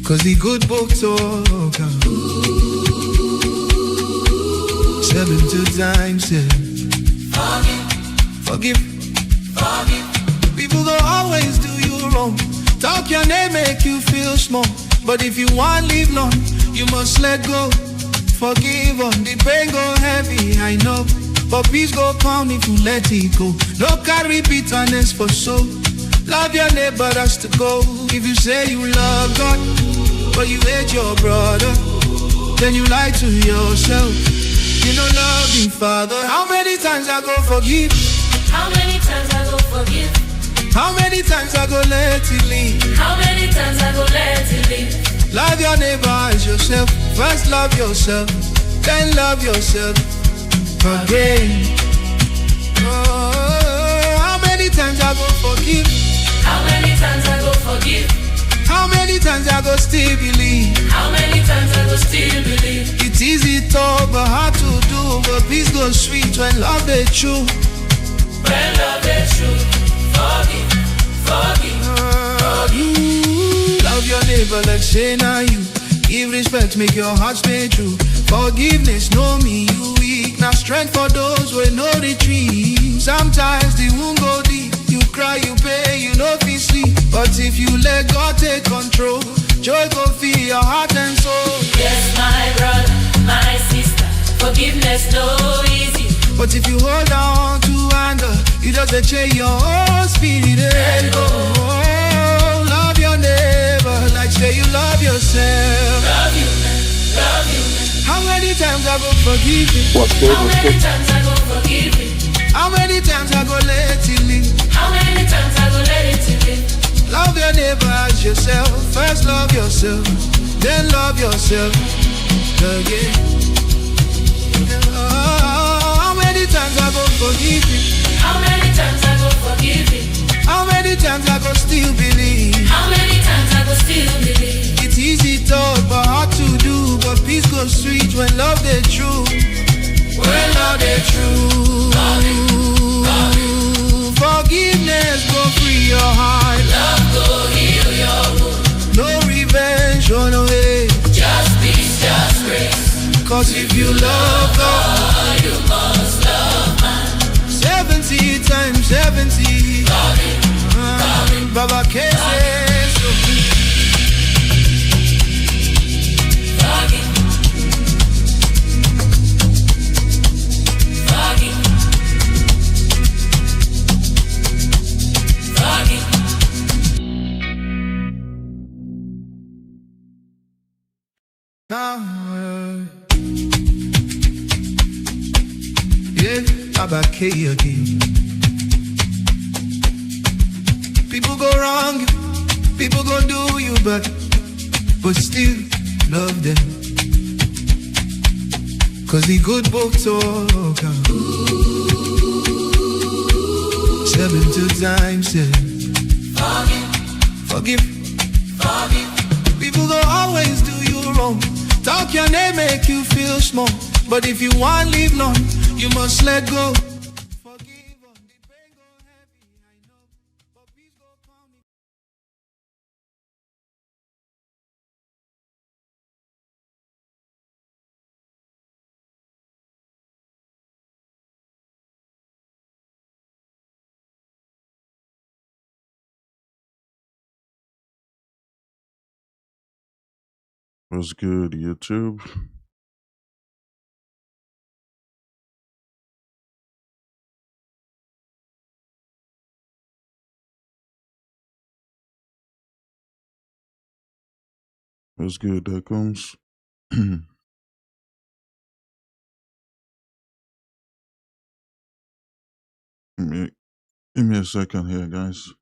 'Cause the good book talk 72 times 7. Forgive. People go always do you wrong. Talk your name, make you feel small. But if you want live long, you must let go. Forgive on the pain go heavy, I know. But peace go come if you let it go. No carry bitterness for soul. Love your neighbor, that's the goal. If you say you love God, but you hate your brother, then you lie to yourself. You don't love the Father. How many times I go forgive? How many times I go forgive? How many times I go let it leave? How many times I go let it leave? Love your neighbor as yourself. First love yourself, then love yourself again. Oh, how many times I go forgive? How many times I go forgive? How many times I go still believe? How many times I go still believe? It's easy talk but hard to do. But peace goes sweet when love is true. When love is true. Forgive, forgive, forgive. Love your neighbor like say now you. Give respect, make your heart stay true. Forgiveness, know me, you weak. Now strength for those who know retreat. Sometimes the wound go deep. You cry, you pay, you know feel sleep. But if you let God take control, joy go fill your heart and soul. Yes, my brother, my sister, forgiveness no easy. But if you hold on to anger, you just change your whole spirit and go. Love your neighbor like say you love yourself. Love you, man, love you, man. How many times I go forgive it? How many times I go forgive it? How many times I go let it leave? How many times I go let it leave? Love your neighbor as yourself. First love yourself, then love yourself again. How many times I go forgive it? How many times I go forgive it? How many times I go still believe? How many times I go still believe? It's easy talk but hard to do. But peace goes sweet when love they true. When love they true. Forgiveness go free your heart. Love go heal your wound. No revenge, run away. Just peace, just grace. 'Cause if you love God, you must love man. 70 times 70. Baba cases. Yeah, Baba K again. People go wrong, people go do you but still love them. 'Cause the good book talk 72 times 7. Forgive. People go always do you wrong. Talk your name, make you feel small. But if you want live long, you must let go. What's good, YouTube? What's good, Duckums? Give me a second here, guys.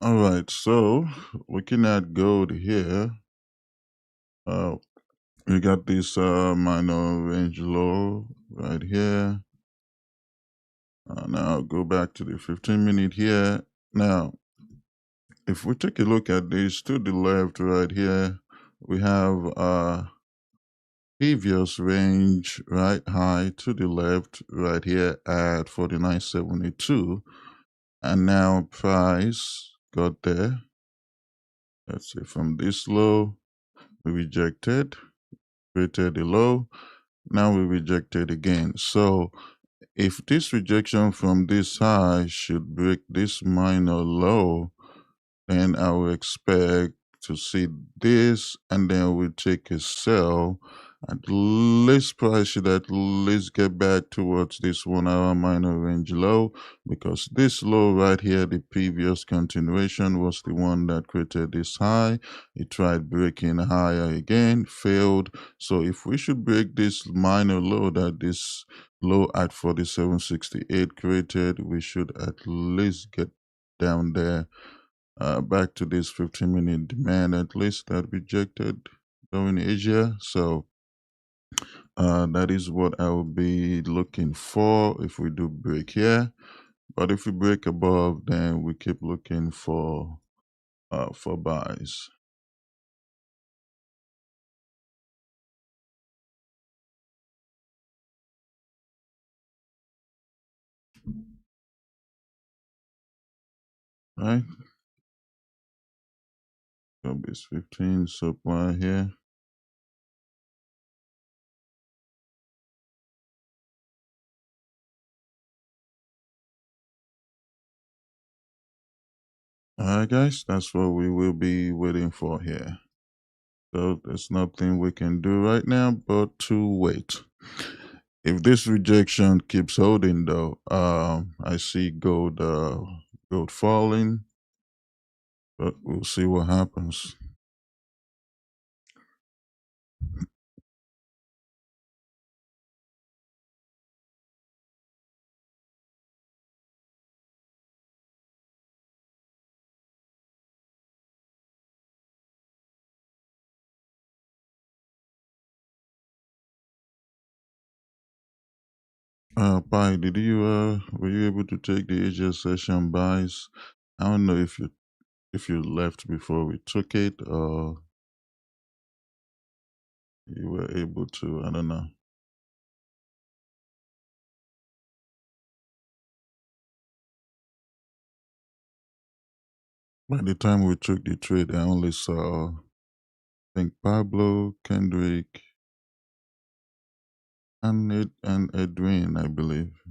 All right, so looking at gold here, uh, we got this minor range low right here. Now go back to the 15-minute here. Now, if we take a look at this to the left right here, we have previous range right high to the left right here at 49.72, and now price got there. Let's say from this low we rejected, created a low, now we rejected again. So if this rejection from this high should break this minor low, then I will expect to see this, and then we'll take a sell. At least price should at least get back towards this 1 hour minor range low, because this low right here, the previous continuation, was the one that created this high. It tried breaking higher again, failed. So if we should break this minor low that this low at 47.68 created, we should at least get down there, back to this 15-minute demand at least that rejected going Asia. So that is what I will be looking for if we do break here. But if we break above, then we keep looking for buys. Right? So base 15 supply here. Alright guys, that's what we will be waiting for here. So there's nothing we can do right now but to wait. If this rejection keeps holding though, I see gold falling, but we'll see what happens. Pi, did you were you able to take the Asia session buys? I don't know if you left before we took it, or you were able to. I don't know. By the time we took the trade, I only saw, I think, Pablo, Kendrick, and Edwin, I believe.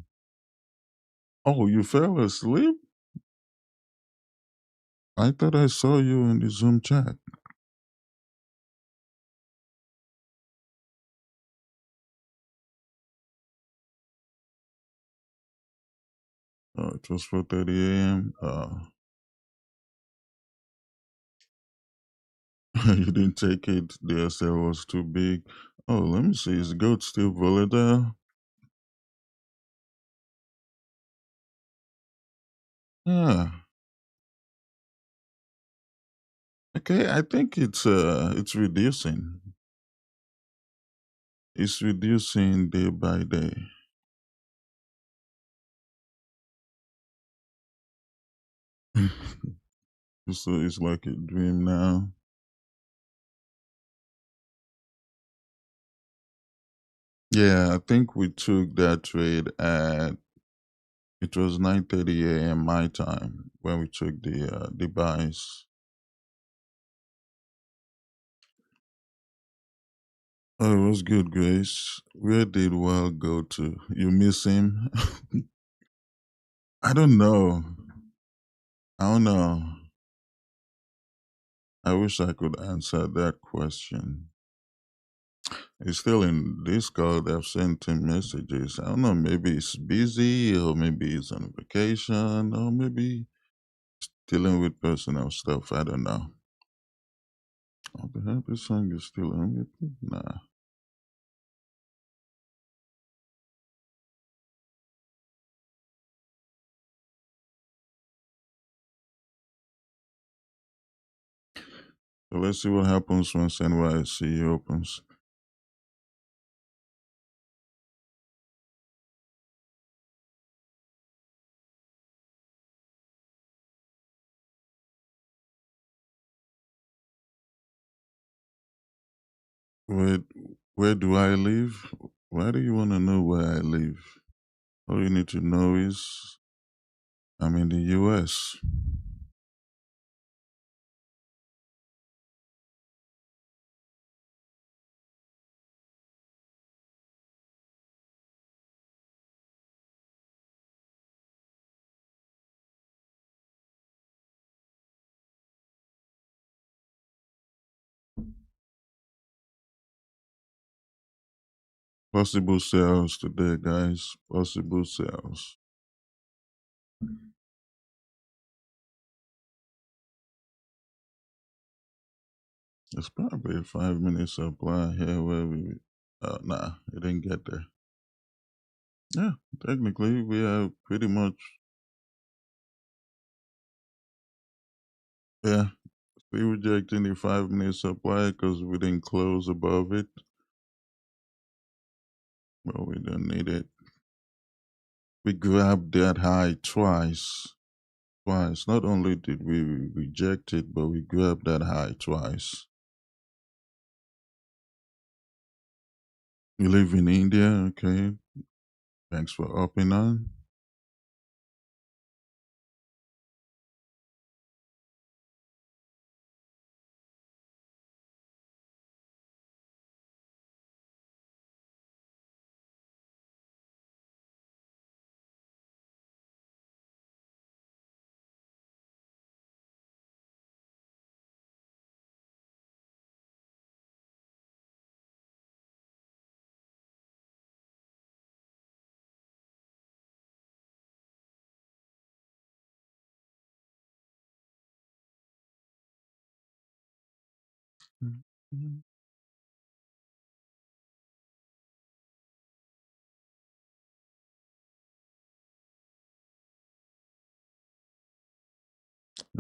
Oh, you fell asleep? I thought I saw you in the Zoom chat. Oh, it was 4:30 a.m. You didn't take it. The SL was too big. Oh, let me see. Is gold still volatile? Yeah. Okay, I think it's reducing. It's reducing day by day. So it's like a dream now. Yeah, I think we took that trade at, it was 9:30 a.m. my time when we took the buys. Oh, it was good, Grace. Where did Wild go to? You miss him? I don't know. I don't know. I wish I could answer that question. He's still in Discord. I've sent him messages. I don't know. Maybe he's busy, or maybe he's on vacation, or maybe dealing with personal stuff. I don't know. Oh, the happy song is still on repeat? Nah. So let's see what happens once NYC opens. Where where do I live? Why do you want to know where I live? All you need to know is I'm in the US. Possible sales today, guys. Possible sales. It's probably a 5 minute supply here where we. Nah, it didn't get there. Yeah, technically we are pretty much. Yeah, we rejecting the 5 minute supply because we didn't close above it. But we don't need it. We grabbed that high twice. Twice. Not only did we reject it, but we grabbed that high twice. You live in India, okay? Thanks for upping on.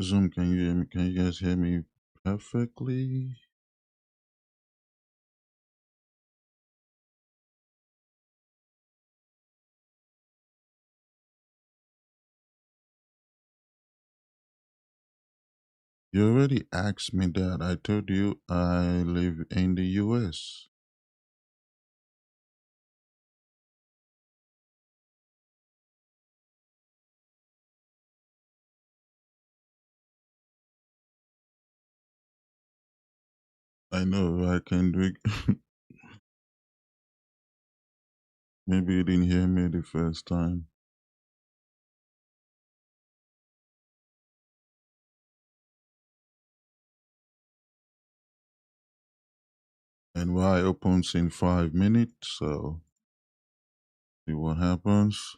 Zoom, can you hear me? Can you guys hear me perfectly? You already asked me that. I told you I live in the US. I know I can do it. Maybe you didn't hear me the first time. And Y opens in 5 minutes, so see what happens.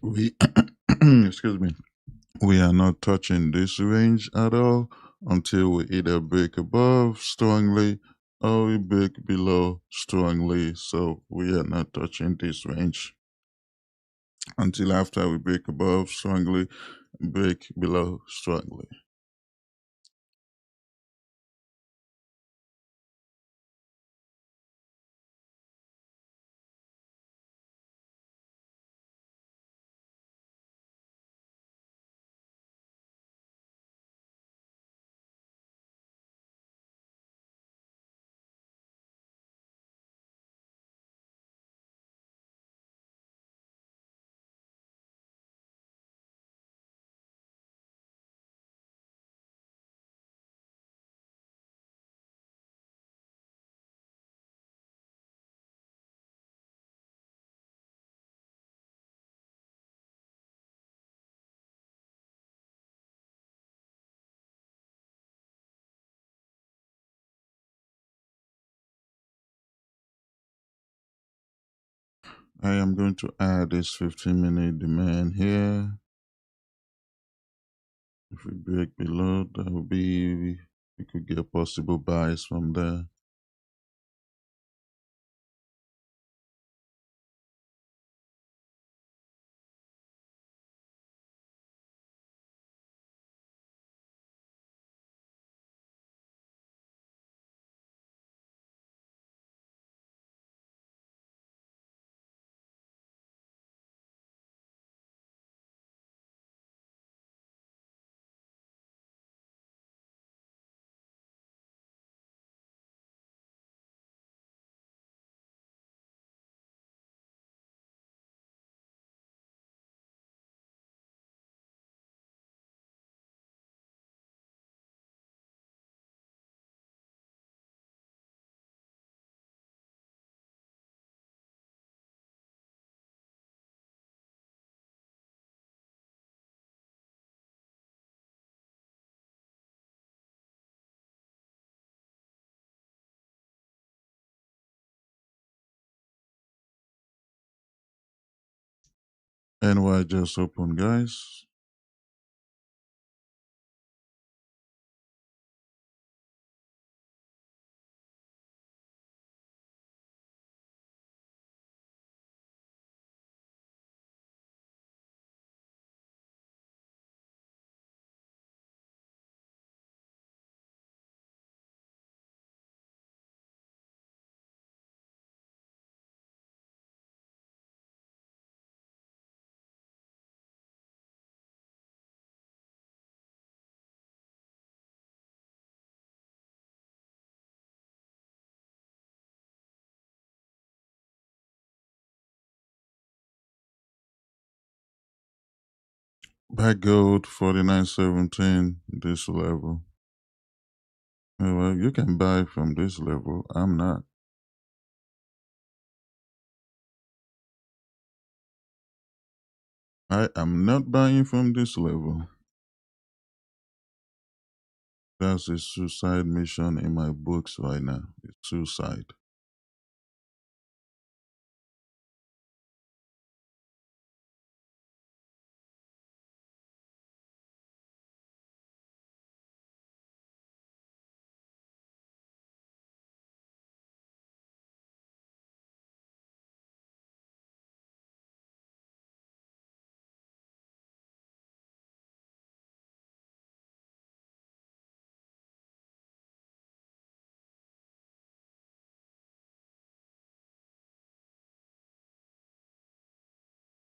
We, excuse me, we are not touching this range at all until we either break above strongly or we break below strongly. So we are not touching this range until after we break above strongly, break below strongly. I am going to add this 15-minute demand here. If we break below, that will be, we could get possible buys from there. NY just opened, guys. Buy gold 49.17, this level. Well, you can buy from this level. I'm not. I am not buying from this level. That's a suicide mission in my books right now. It's suicide.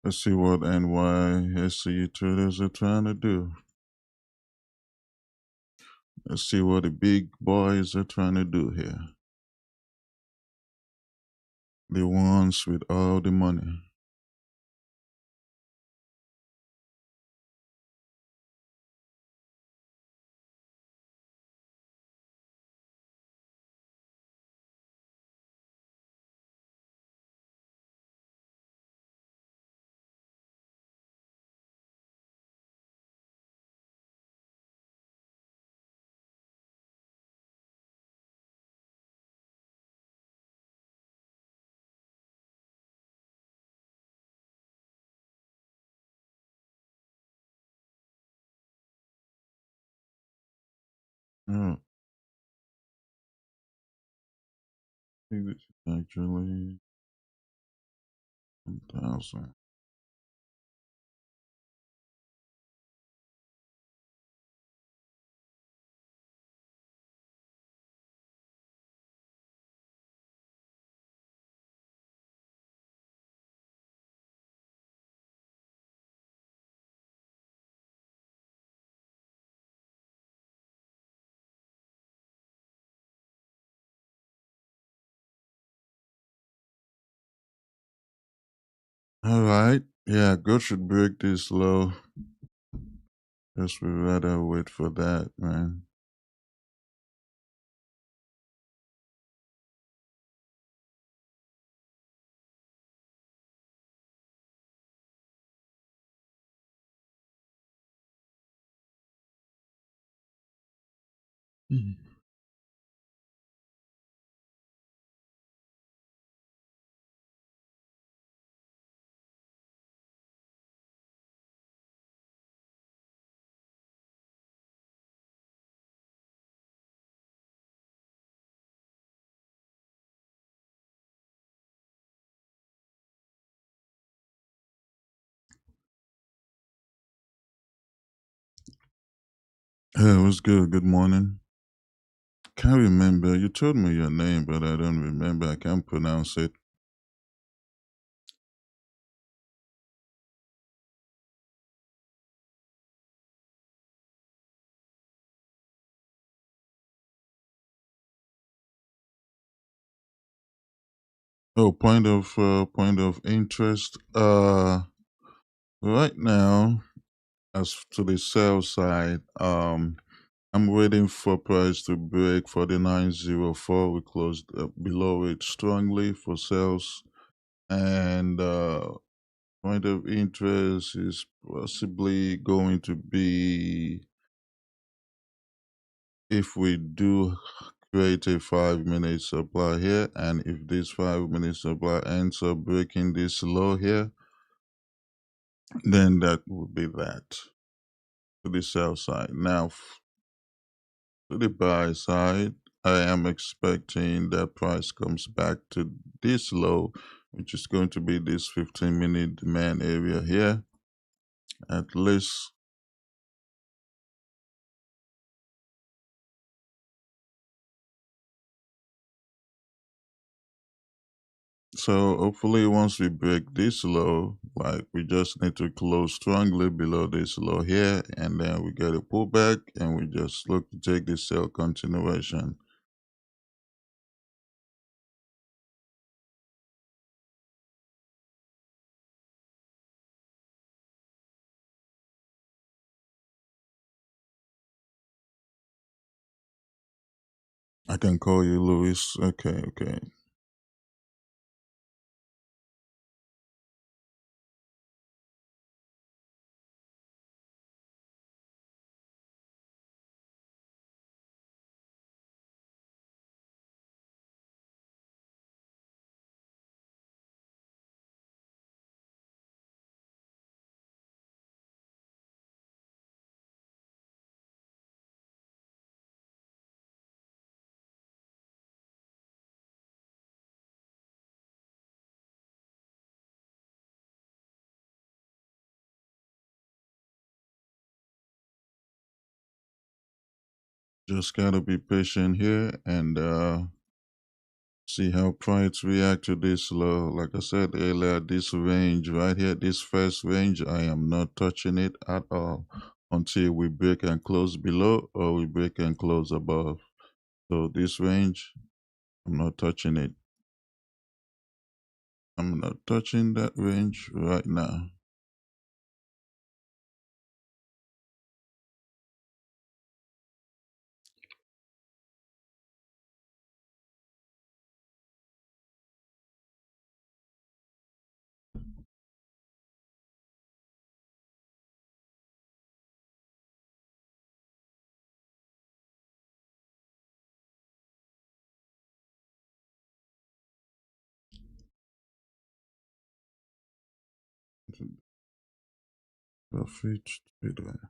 Let's see what NYSE traders are trying to do. Let's see what the big boys are trying to do here. The ones with all the money. Oh, I think this is actually 1,000. All right. Yeah, gold should break this low. Guess we rather wait for that, man. Mhm. Hey, what's good? Good morning. Can't remember. You told me your name, but I don't remember. I can't pronounce it. Oh, point of interest. Right now, as to the sell side, I'm waiting for price to break 49.04. We closed below it strongly for sales, and point of interest is possibly going to be if we do create a 5 minute supply here, and if this 5 minute supply ends up breaking this low here, then that would be that to the sell side. Now, to the buy side, I am expecting that price comes back to this low, which is going to be this 15-minute demand area here, at least. So hopefully once we break this low, like we just need to close strongly below this low here, and then we get a pullback and we just look to take this sell continuation. I can call you Luis. Okay, okay. Just gotta be patient here and see how price react to this low. Like I said earlier, this range right here, this first range, I am not touching it at all until we break and close below or we break and close above. So this range, I'm not touching it. I'm not touching that range right now. Profit trader.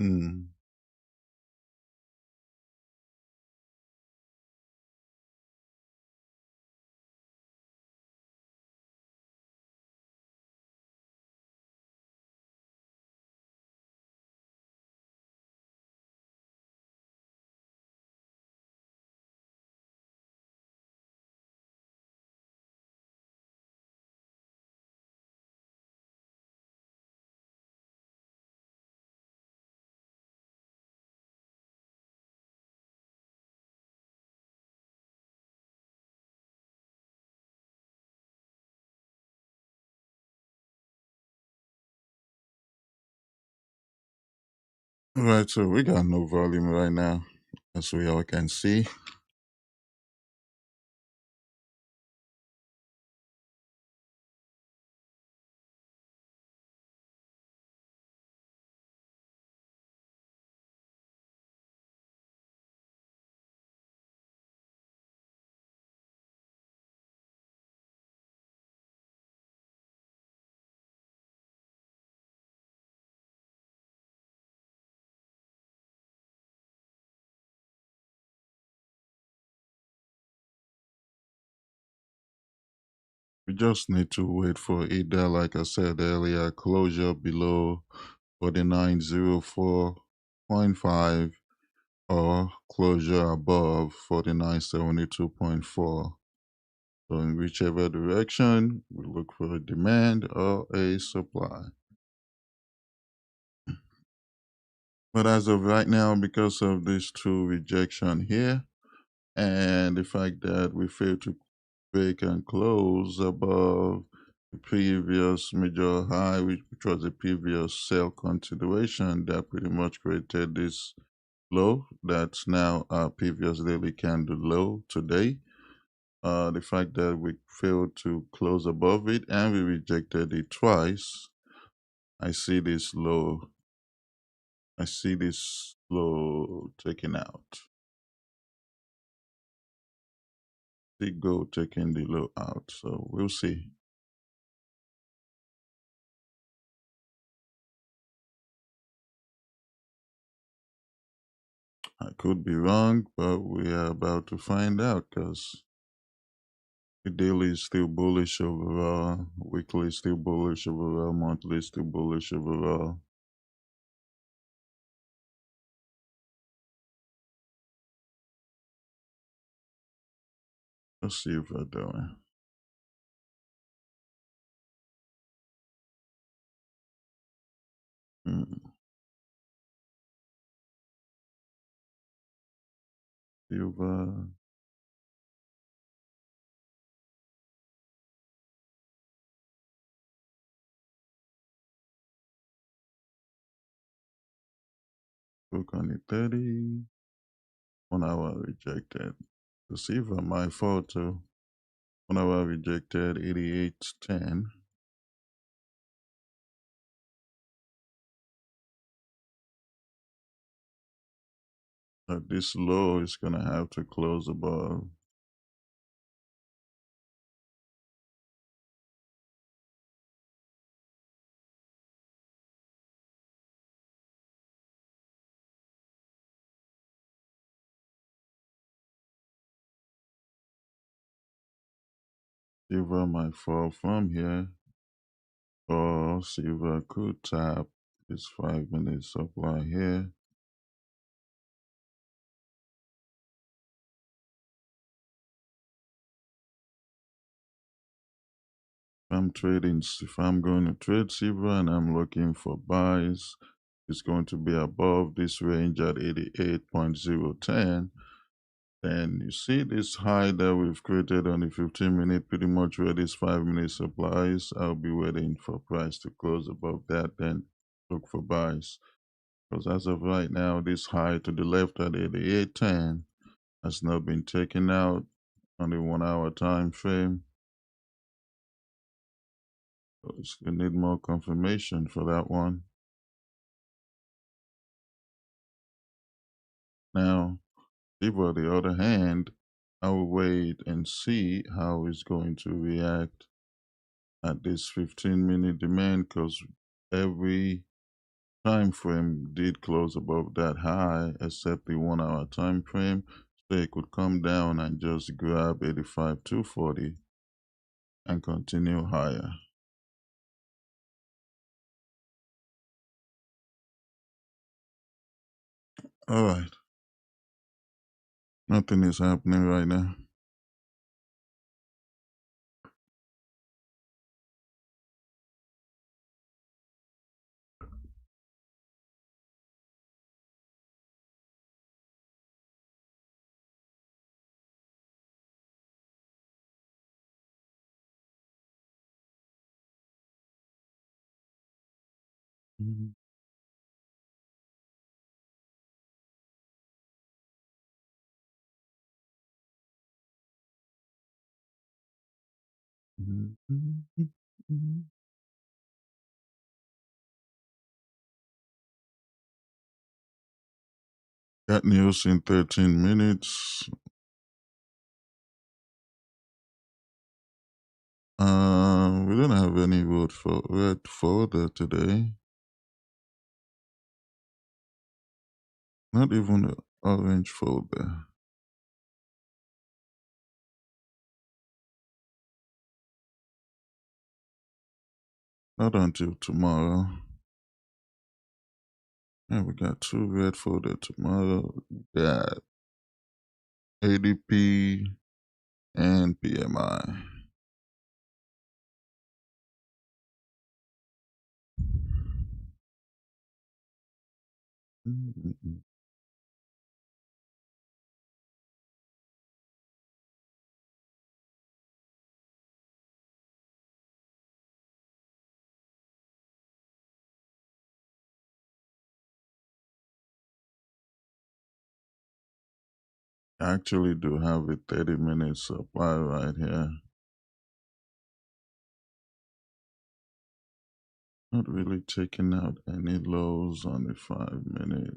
Mm. Right, so we got no volume right now, as we all can see. We just need to wait for either, like I said earlier, closure below 4904.5 or closure above 4972.4. So in whichever direction, we look for a demand or a supply. But as of right now, because of these two rejection here, and the fact that we failed to break and close above the previous major high, which was a previous sell continuation, that pretty much created this low that's now our previous daily candle low today. The fact that we failed to close above it and we rejected it twice, I see this low. I see this low taken out. The gold taking the low out, so we'll see. I could be wrong, but we are about to find out because the daily is still bullish overall, weekly is still bullish overall, monthly is still bullish overall. Let's see if we're doing. Hmm. Silver. Look on the 30. 1 hour rejected. The silver might fall too. 1 hour rejected 88.10. But this low is gonna have to close above. Silver might fall from here, or silver could tap this 5 minute supply here. If I'm going to trade silver and I'm looking for buys, it's going to be above this range at 88.010. Then you see this high that we've created on the 15 minute, pretty much where this 5 minute supply is. I'll be waiting for price to close above that, then look for buys. Because as of right now, this high to the left at 88.10 has not been taken out on the 1 hour time frame. So we need more confirmation for that one. Now, Silver, on the other hand, I will wait and see how it's going to react at this 15 minute demand because every time frame did close above that high, except the 1 hour time frame. So it could come down and just grab 85,240 and continue higher. All right. Nothing is happening right now. Mhm. Mhm. Got news in 13 minutes. We don't have any red folder today. Not even an orange folder. Not until tomorrow. Yeah, we got 2 red folder tomorrow. We got ADP and PMI. Mm-mm. I actually do have a 30-minute supply right here. Not really taking out any lows on the 5-minute.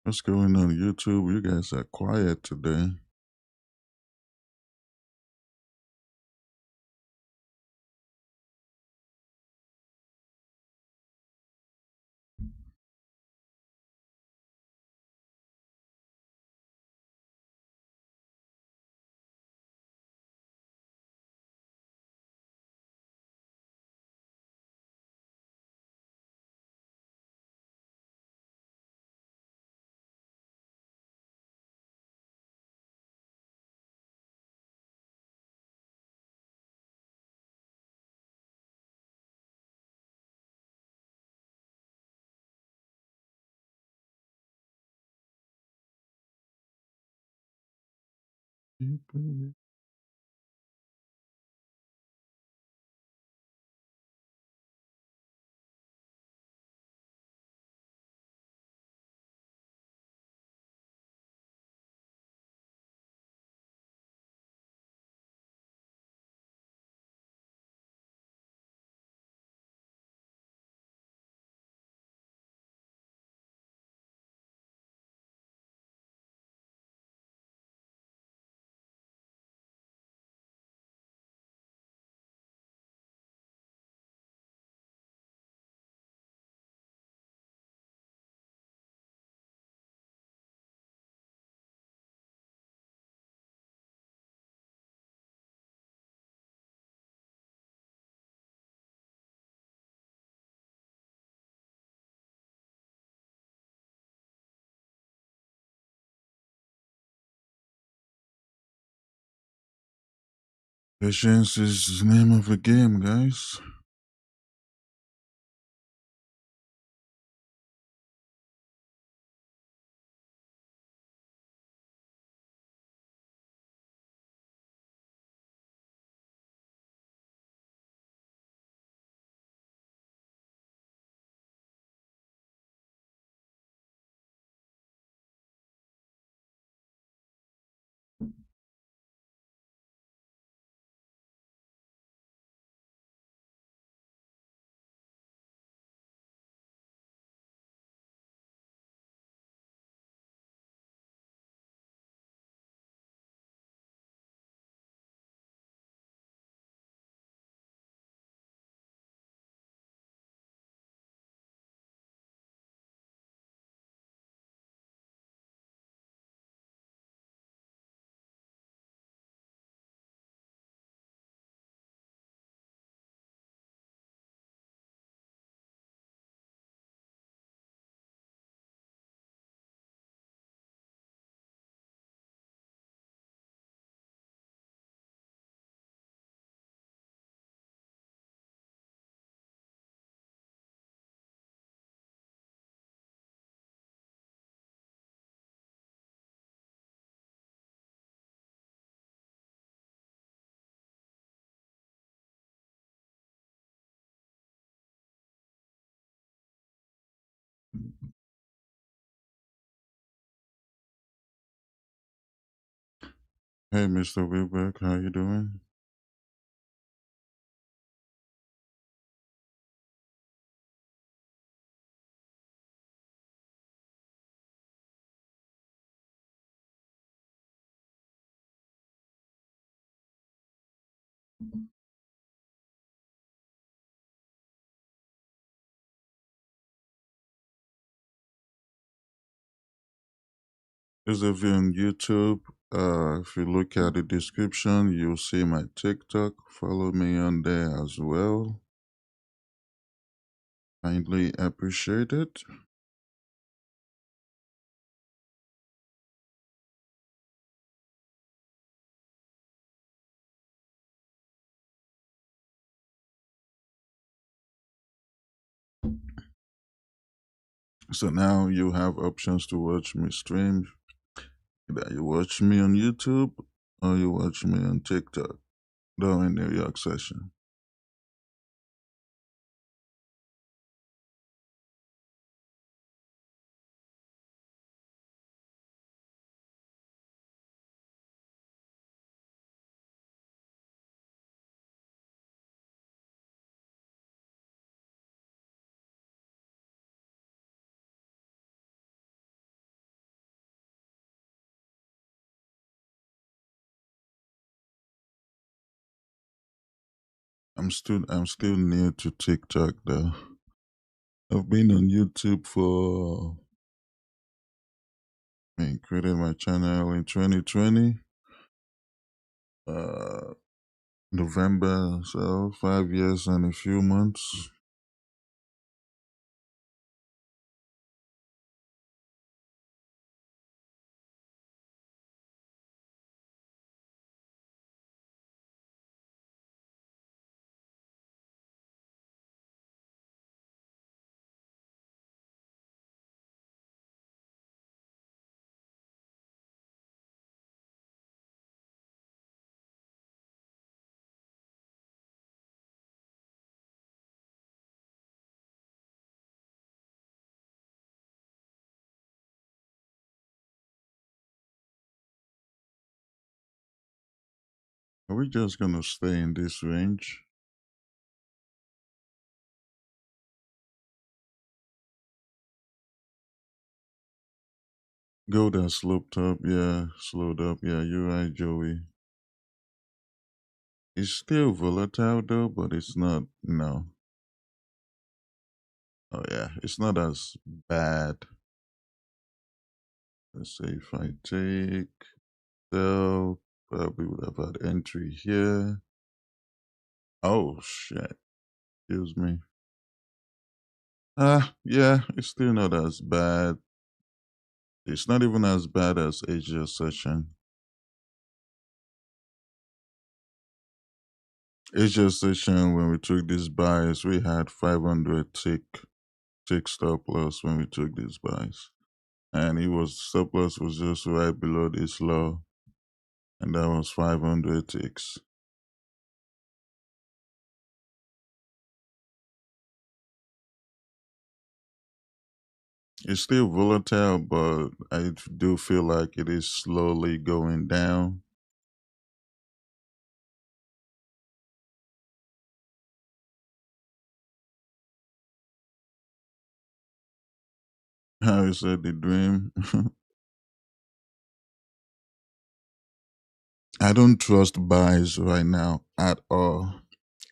What's going on YouTube? You guys are quiet today. Patience is the name of the game, guys. Hey, Mr. Wilbeck, how you doing? Those of you on YouTube, if you look at the description, you'll see my TikTok. Follow me on there as well. Kindly appreciate it. So now you have options to watch me stream. Either you watch me on YouTube or you watch me on TikTok during New York session. I'm still new to TikTok though. I've been on YouTube for created my channel in 2020. November, so 5 years and a few months. Are we just gonna stay in this range? Gold has sloped up, yeah, slowed up, yeah, you're right, Joey. It's still volatile though, but it's not, no. Oh yeah, it's not as bad. Let's say if I take sell, probably would have had entry here. Oh shit, excuse me. Yeah, it's still not as bad. It's not even as bad as Asia session. Asia session, when we took these buys, we had 500 tick stop loss when we took these buys. And it was, stop loss was just right below this low. And that was 500 ticks. It's still volatile, but I do feel like it is slowly going down. How you said the dream. I don't trust buys right now at all.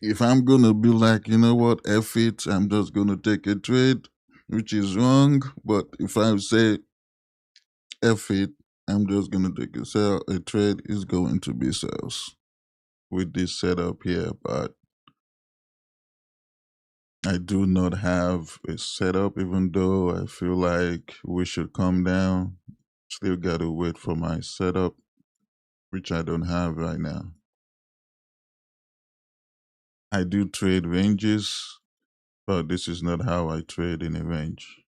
If I'm gonna be like, you know what, F it, I'm just gonna take a trade, which is wrong. But if I say F it, I'm just gonna take a sell, a trade is going to be sales with this setup here. But I do not have a setup, even though I feel like we should come down. Still gotta wait for my setup, which I don't have right now. I do trade ranges, but this is not how I trade in a range.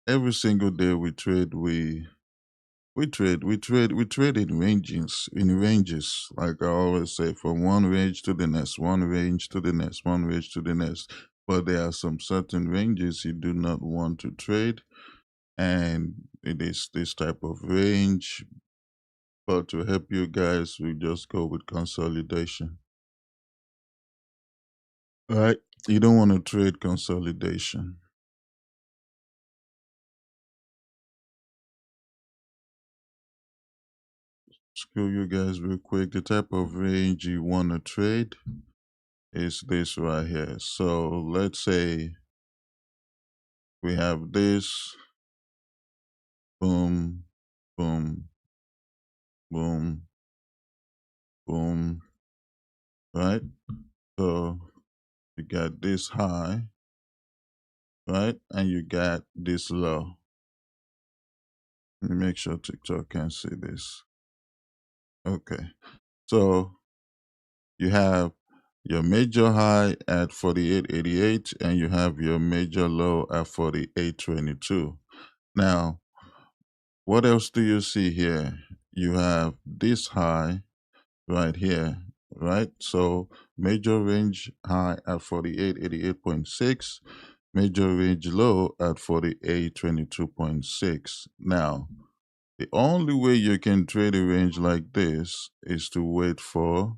Every single day we trade, we trade in ranges. Like I always say, from one range to the next, one range to the next, one range to the next. But there are some certain ranges you do not want to trade, and it is this type of range. But to help you guys, we just go with consolidation. Right? You don't want to trade consolidation. Screw you guys real quick. The type of range you want to trade is this right here. So let's say we have this, boom, boom, boom, boom, right? So you got this high, right? And you got this low. Let me make sure TikTok can see this. Okay. So you have your major high at 48.88 and you have your major low at 48.22. Now, what else do you see here? You have this high right here, right? So major range high at 48.88.6, major range low at 48.22.6. Now, the only way you can trade a range like this is to wait for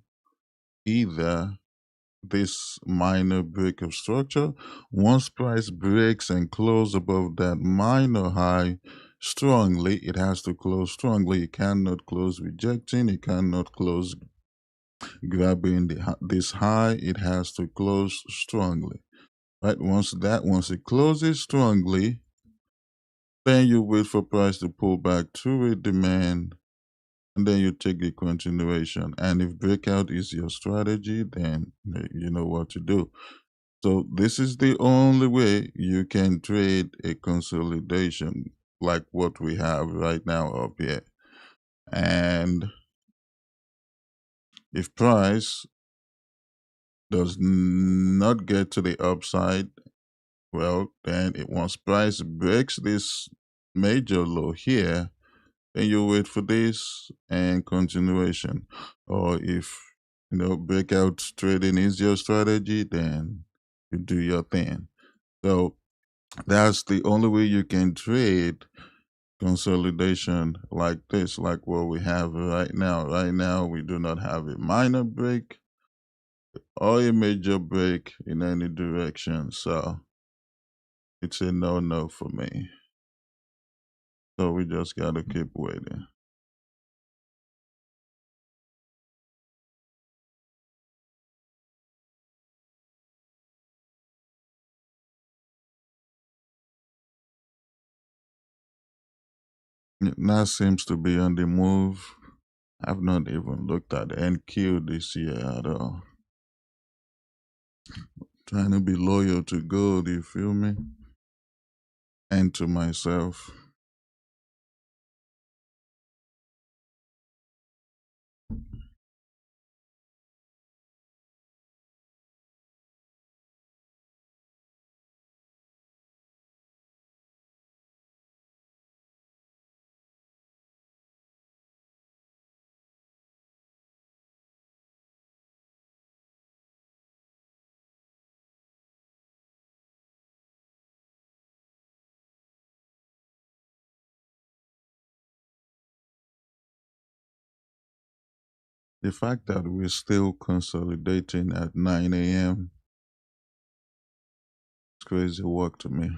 either this minor break of structure. Once price breaks and close above that minor high strongly, it has to close strongly. It cannot close rejecting. It cannot close grabbing this high. It has to close strongly. Right? Once it closes strongly, then you wait for price to pull back to a demand, and then you take the continuation. And if breakout is your strategy, then you know what to do. So this is the only way you can trade a consolidation like what we have right now up here. And if price does not get to the upside, well, then once price breaks this major low here, then you wait for this and continuation. Or if breakout trading is your strategy, then you do your thing. So That's the only way you can trade consolidation like this, like what we have right now. Right now, we do not have a minor break or a major break in any direction. So it's a no-no for me. So we just got to keep waiting. It now seems to be on the move. I've not even looked at NQ this year at all. Trying to be loyal to gold, you feel me? And to myself. The fact that we're still consolidating at 9 a.m. is crazy work to me.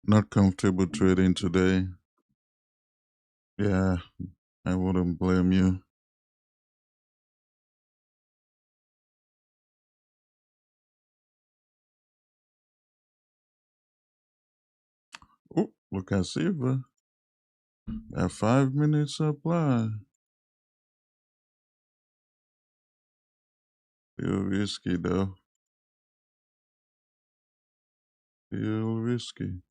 Not comfortable trading today. Yeah, I wouldn't blame you. Look at silver at 5 minutes supply. Still risky though. Still risky.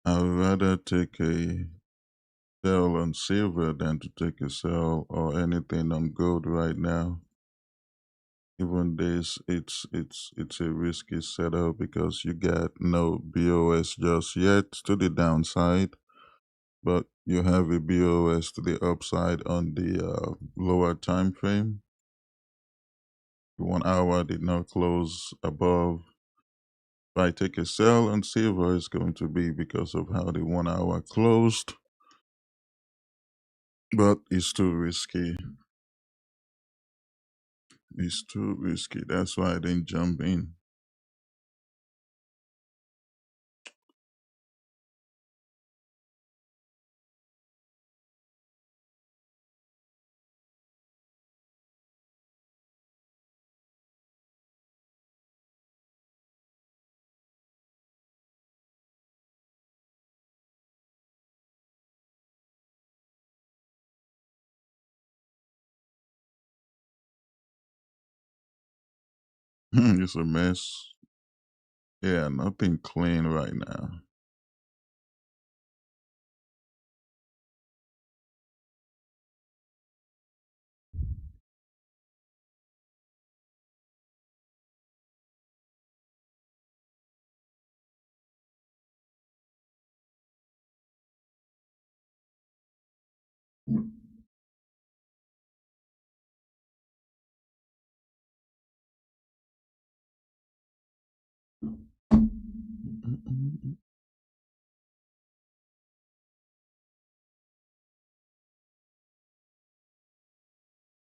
I would rather take a sell on silver than to take a sell or anything on gold right now. Even this, it's a risky setup because you got no BOS just yet to the downside, but you have a BOS to the upside on the lower time frame. The 1 hour did not close above. If I take a sell on silver, it's going to be because of how the 1 hour closed, but it's too risky. It's too risky. That's why I didn't jump in. It's a mess. Yeah, nothing clean right now.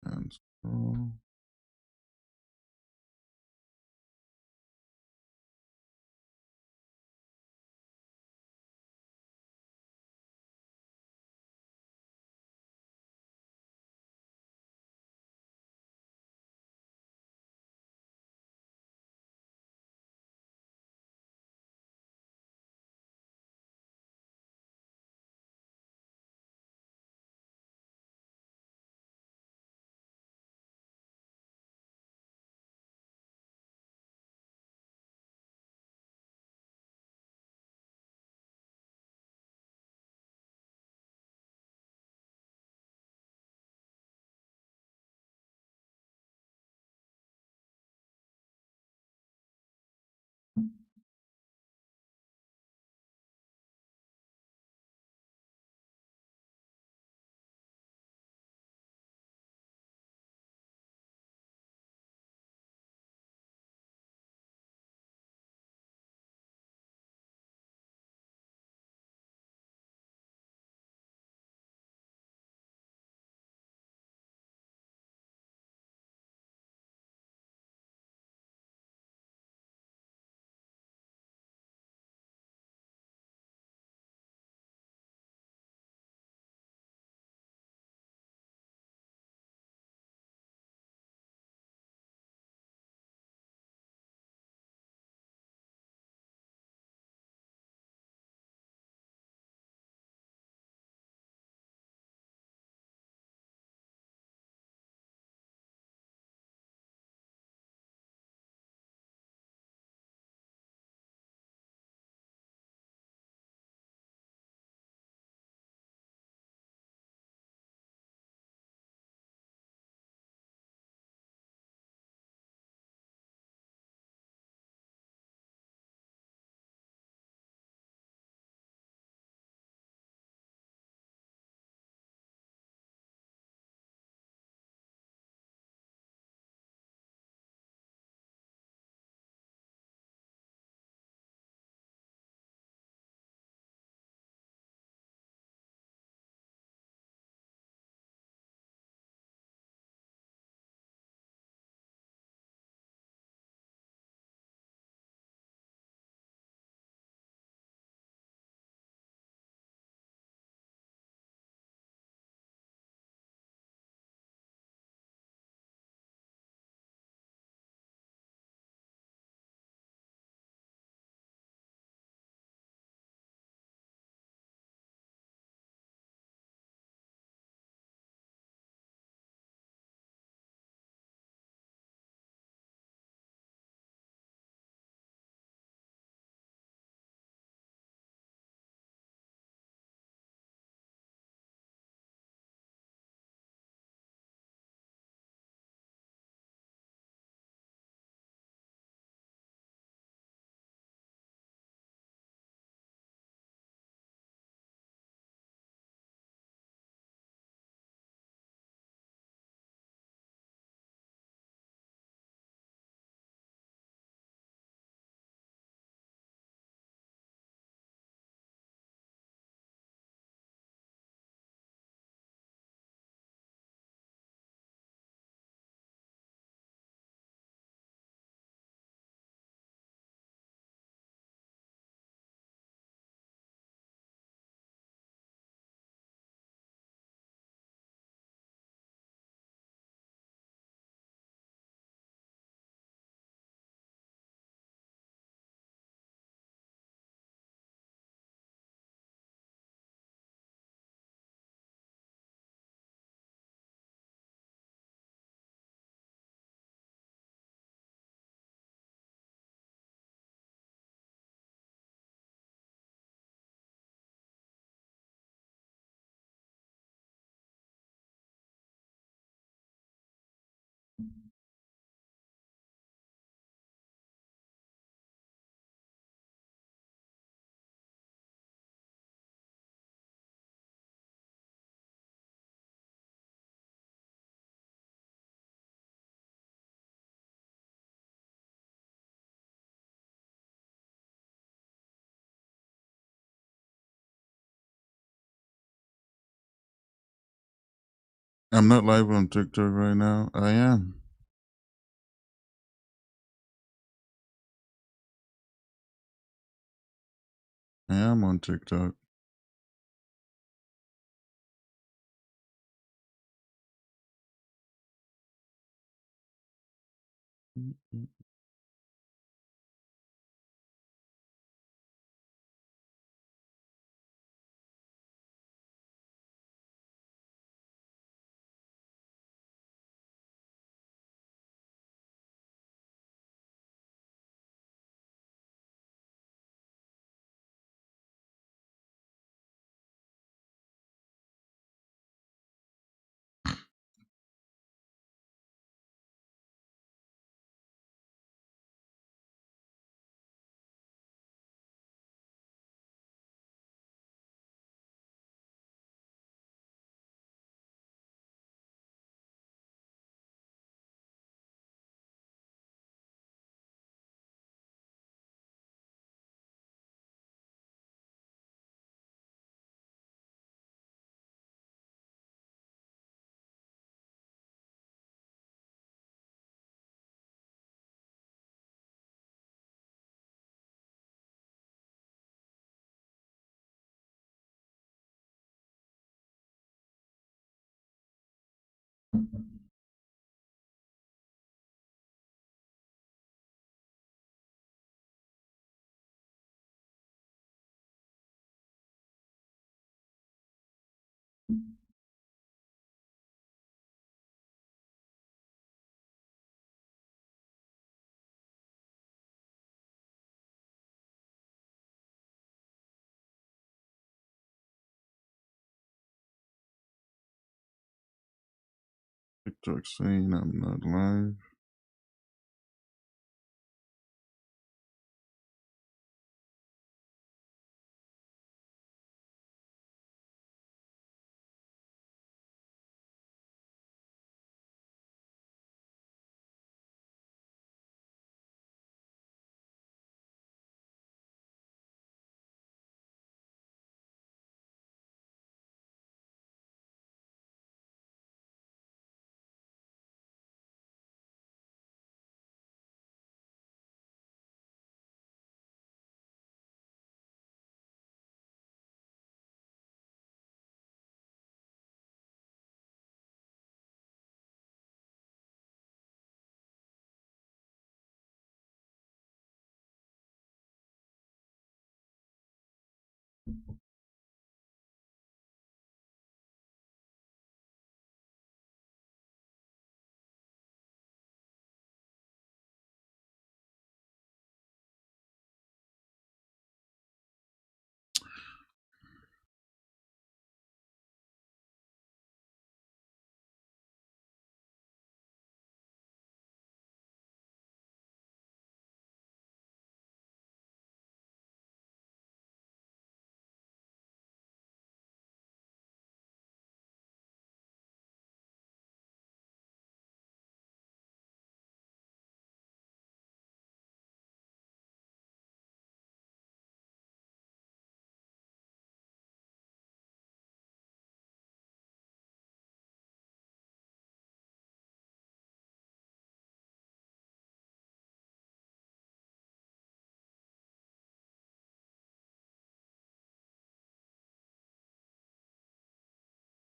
And so, I'm not live on TikTok right now. I am. I am on TikTok. TikTok saying I'm not live.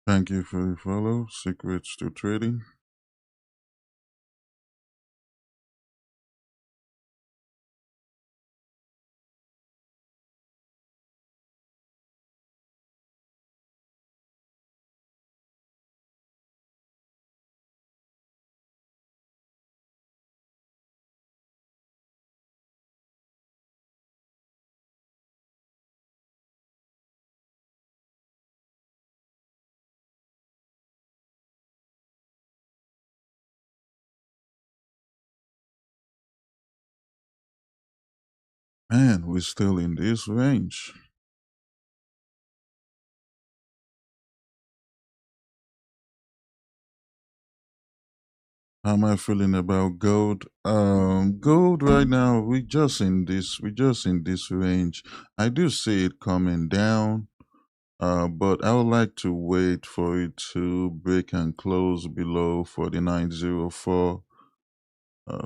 Thank you for your follow. Secrets to trading. Man, we're still in this range. How am I feeling about gold? Gold right now, we just in this range. I do see it coming down. But I would like to wait for it to break and close below 49.04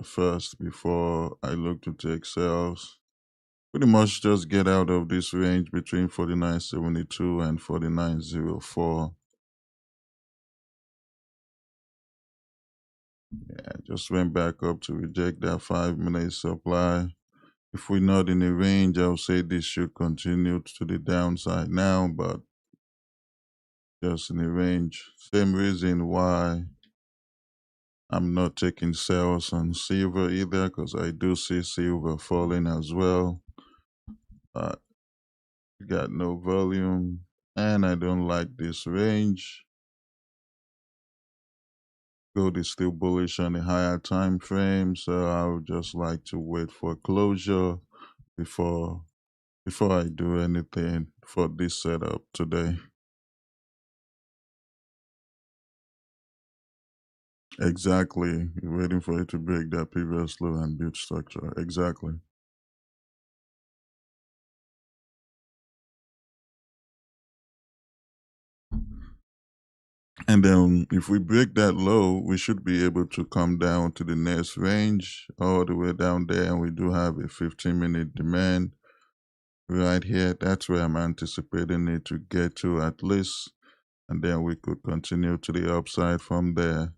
first before I look to take sales. Pretty much just get out of this range between 49.72 and 49.04. Yeah, just went back up to reject that 5-minute supply. If we're not in a range, I'll say this should continue to the downside now, but just in a range. Same reason why I'm not taking sales on silver either, because I do see silver falling as well. But got no volume, and I don't like this range. Gold is still bullish on the higher time frame, so I would just like to wait for closure before I do anything for this setup today. Exactly. Waiting for it to break that previous low and build structure. Exactly. And then if we break that low, we should be able to come down to the next range all the way down there. And we do have a 15-minute demand right here. That's where I'm anticipating it to get to at least. And then we could continue to the upside from there.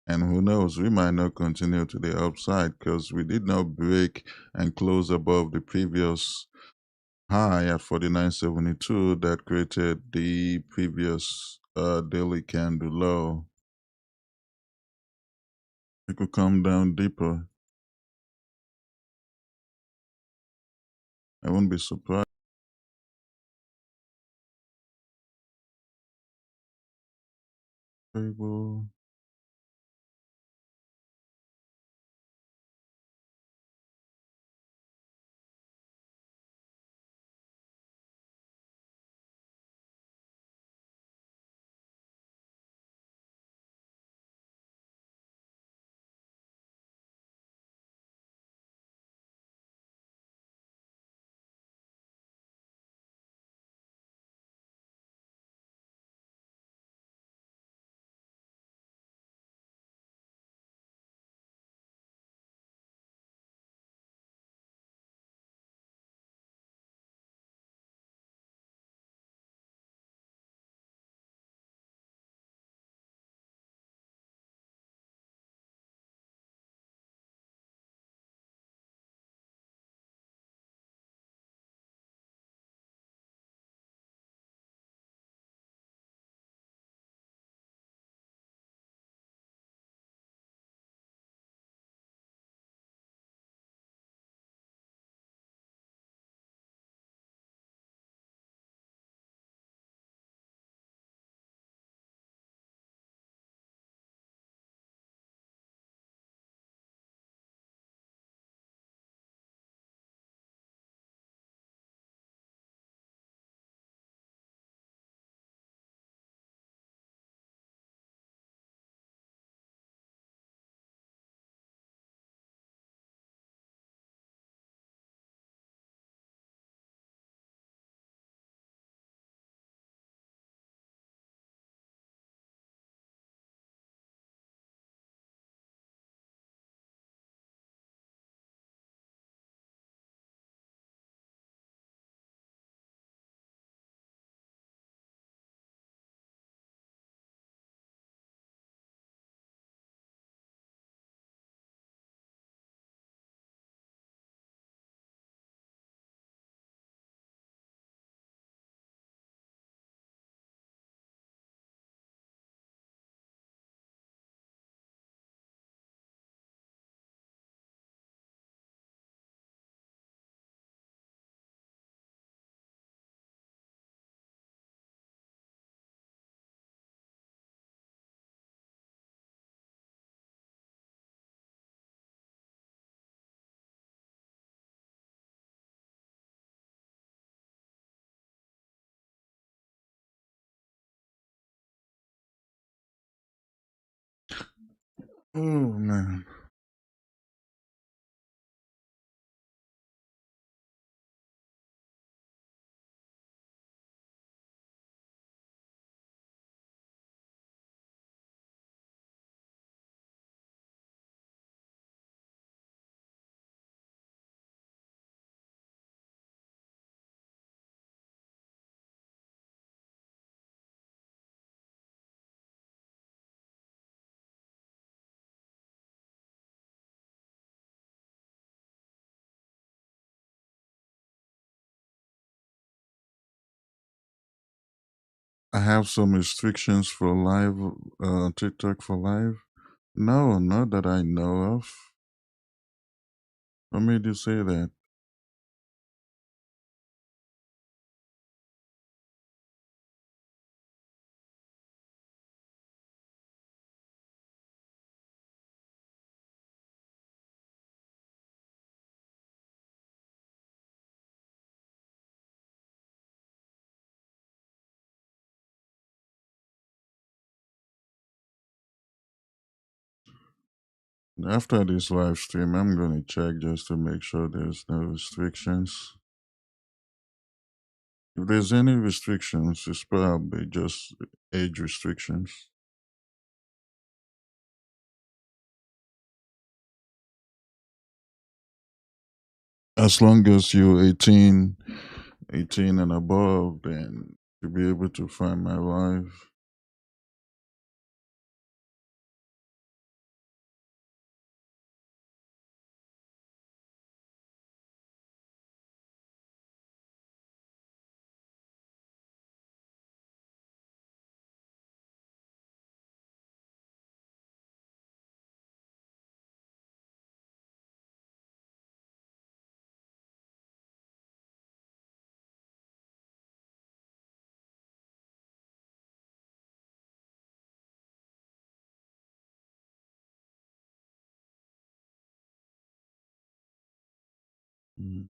And who knows, we might not continue to the upside because we did not break and close above the previous high at 49.72 that created the previous daily candle low. It could come down deeper. I wouldn't be surprised. Table. Oh, man. I have some restrictions for live, TikTok for live. No, not that I know of. What made you say that? After this live stream, I'm gonna check just to make sure there's no restrictions. If there's any restrictions, it's probably just age restrictions. As long as you're 18 and above, then you'll be able to find my live. Mm.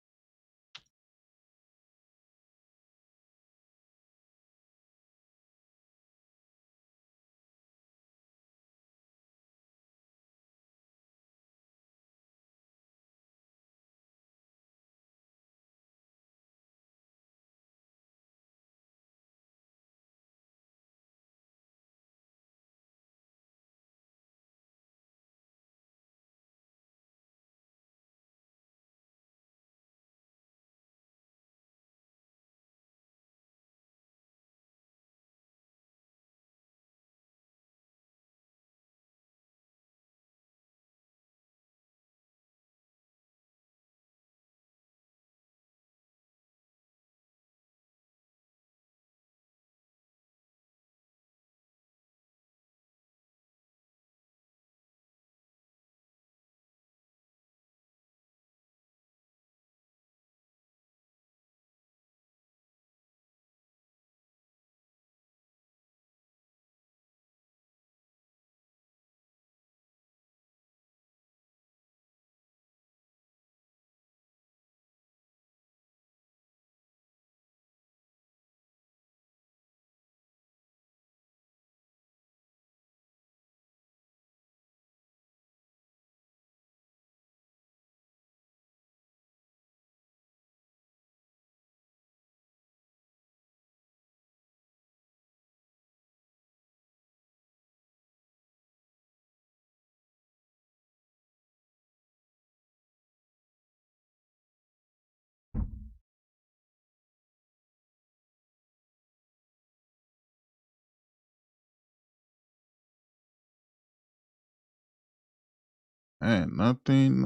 And nothing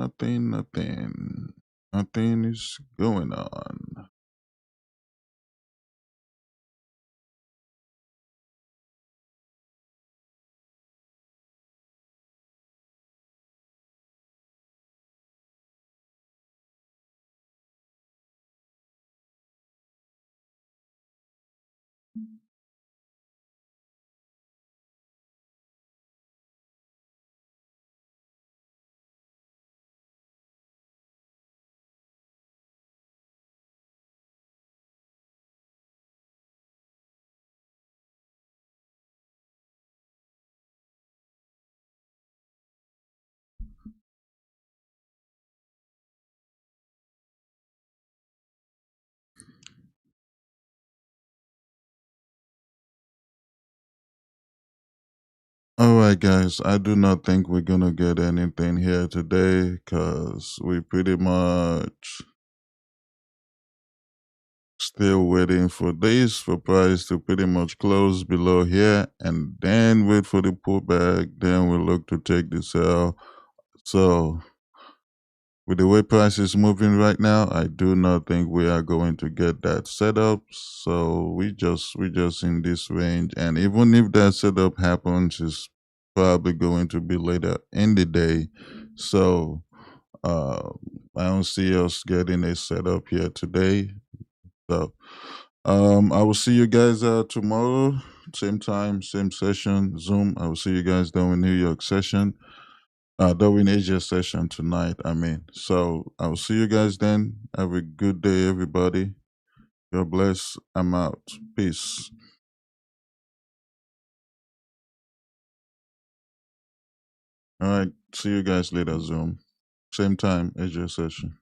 is going on. All right, guys. I do not think we're gonna get anything here today because we pretty much still waiting for this for price to pretty much close below here and then wait for the pullback. Then we look to take the sell. So with the way price is moving right now, I do not think we are going to get that setup. So we just in this range, and even if that setup happens, it's probably going to be later in the day. So uh, I don't see us getting a setup here today. So I will see you guys tomorrow, same time, same session, Zoom. I will see you guys down New York session. Darwin Asia session tonight, I mean. So I will see you guys then. Have a good day, everybody. God bless. I'm out. Peace. All right. See you guys later, Zoom. Same time, Asia session.